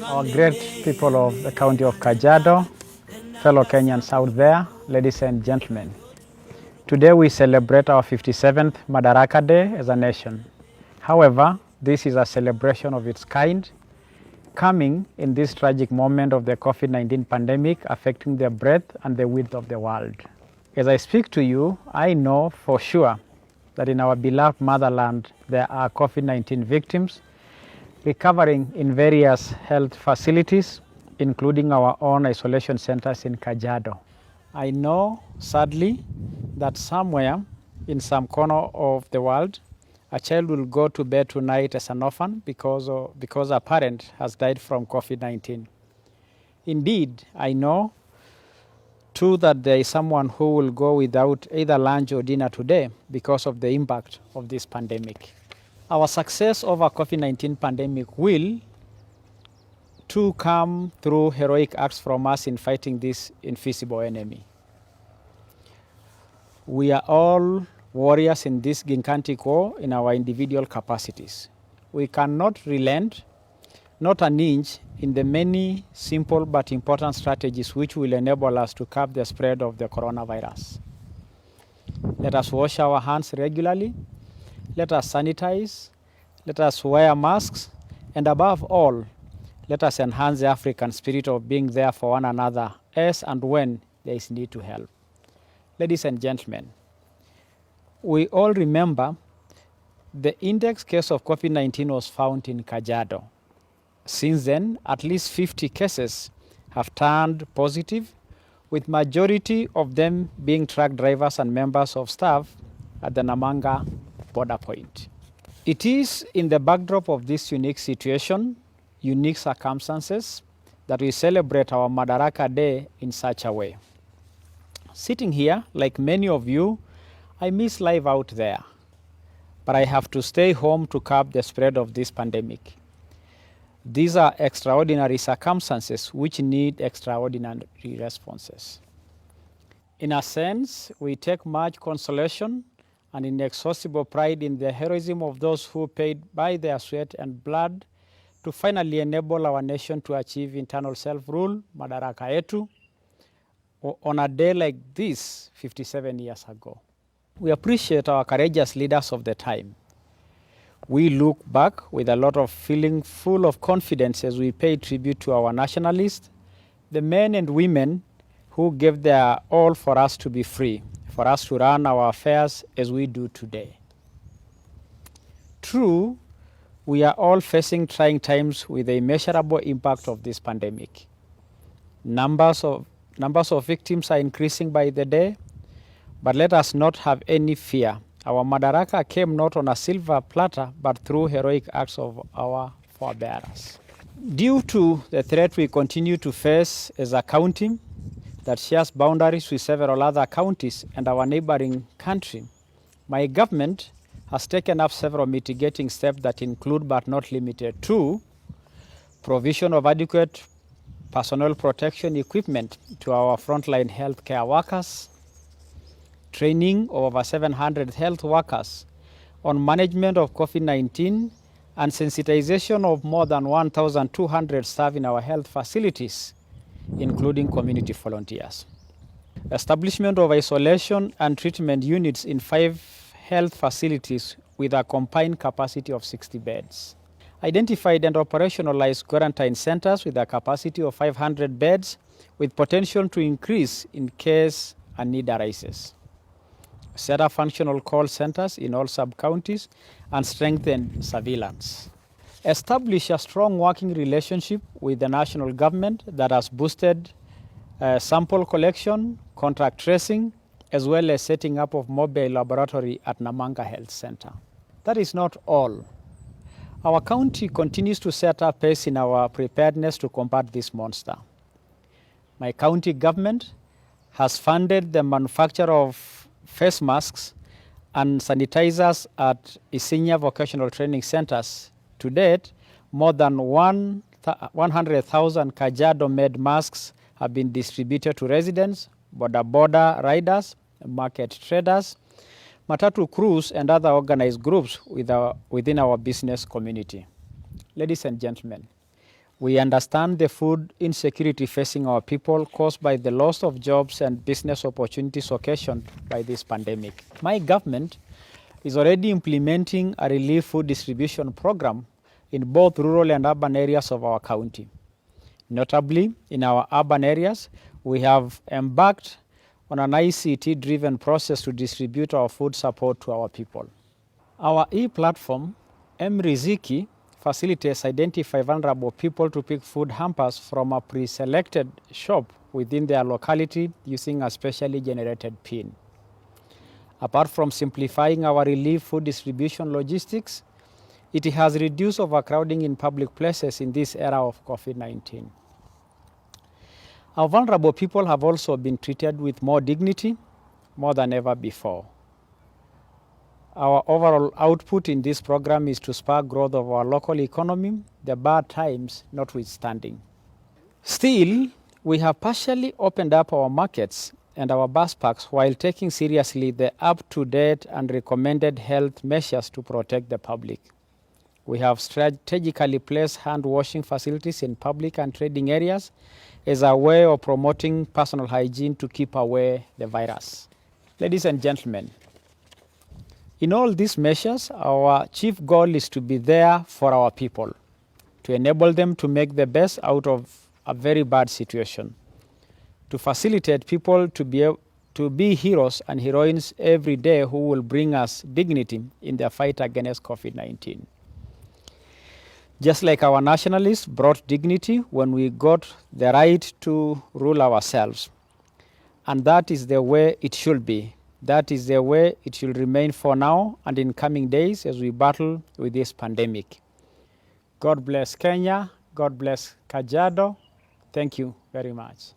Our great people of the county of Kajiado, fellow Kenyans out there, ladies and gentlemen. Today we celebrate our 57th Madaraka Day as a nation. However, this is a celebration of its kind, coming in this tragic moment of the COVID-19 pandemic affecting the breadth and the width of the world. As I speak to you, I know for sure that in our beloved motherland there are COVID-19 victims recovering in various health facilities, including our own isolation centers in Kajiado. I know, sadly, that somewhere in some corner of the world, a child will go to bed tonight as an orphan because a parent has died from COVID-19. Indeed, I know too that there is someone who will go without either lunch or dinner today because of the impact of this pandemic. Our success over COVID-19 pandemic will too come through heroic acts from us in fighting this invisible enemy. We are all warriors in this gigantic war in our individual capacities. We cannot relent, not an inch, in the many simple but important strategies which will enable us to curb the spread of the coronavirus. Let us wash our hands regularly, let us sanitize, let us wear masks, and above all, let us enhance the African spirit of being there for one another as and when there is need to help. Ladies and gentlemen, we all remember the index case of COVID-19 was found in Kajiado. Since then, at least 50 cases have turned positive, with majority of them being truck drivers and members of staff at the Namanga border point. It is in the backdrop of this unique situation, unique circumstances, that we celebrate our Madaraka Day in such a way. Sitting here, like many of you, I miss life out there, but I have to stay home to curb the spread of this pandemic. These are extraordinary circumstances which need extraordinary responses. In a sense, we take much consolation and inexhaustible pride in the heroism of those who paid by their sweat and blood to finally enable our nation to achieve internal self-rule, Madaraka yetu, on a day like this 57 years ago. We appreciate our courageous leaders of the time. We look back with a lot of feeling full of confidence as we pay tribute to our nationalists, the men and women who gave their all for us to be free, for us to run our affairs as we do today. True, we are all facing trying times with the immeasurable impact of this pandemic. Numbers of victims are increasing by the day, but let us not have any fear. Our Madaraka came not on a silver platter, but through heroic acts of our forebearers. Due to the threat we continue to face as a county that shares boundaries with several other counties and our neighboring country, my government has taken up several mitigating steps that include but not limited to provision of adequate personal protection equipment to our frontline healthcare workers, training of over 700 health workers on management of COVID-19 and sensitization of more than 1,200 staff in our health facilities, including community volunteers. Establishment of isolation and treatment units in 5 health facilities with a combined capacity of 60 beds. Identified and operationalized quarantine centers with a capacity of 500 beds with potential to increase in case a need arises. Set up functional call centers in all sub-counties and strengthen surveillance. Establish a strong working relationship with the national government that has boosted sample collection, contact tracing, as well as setting up of mobile laboratory at Namanga Health Center. That is not all. Our county continues to set up pace in our preparedness to combat this monster. My county government has funded the manufacture of face masks and sanitizers at Isinya vocational training centers. To date, more than 100,000 Kajiado-made masks have been distributed to residents, boda riders, market traders, matatu crews, and other organized groups within our business community. Ladies and gentlemen, we understand the food insecurity facing our people caused by the loss of jobs and business opportunities occasioned by this pandemic. My government is already implementing a relief food distribution program in both rural and urban areas of our county. Notably, in our urban areas, we have embarked on an ICT-driven process to distribute our food support to our people. Our e-platform, mRiziki, facilitates identify vulnerable people to pick food hampers from a pre-selected shop within their locality using a specially generated PIN. Apart from simplifying our relief food distribution logistics, it has reduced overcrowding in public places in this era of COVID-19. Our vulnerable people have also been treated with more dignity, more than ever before. Our overall output in this program is to spur growth of our local economy, the bad times notwithstanding. Still, we have partially opened up our markets and our bus parks while taking seriously the up-to-date and recommended health measures to protect the public. We have strategically placed hand-washing facilities in public and trading areas as a way of promoting personal hygiene to keep away the virus. Ladies and gentlemen, in all these measures, our chief goal is to be there for our people, to enable them to make the best out of a very bad situation, to facilitate people to be heroes and heroines every day who will bring us dignity in their fight against COVID-19. Just like our nationalists brought dignity when we got the right to rule ourselves. And that is the way it should be. That is the way it should remain for now and in coming days as we battle with this pandemic. God bless Kenya. God bless Kajiado. Thank you very much.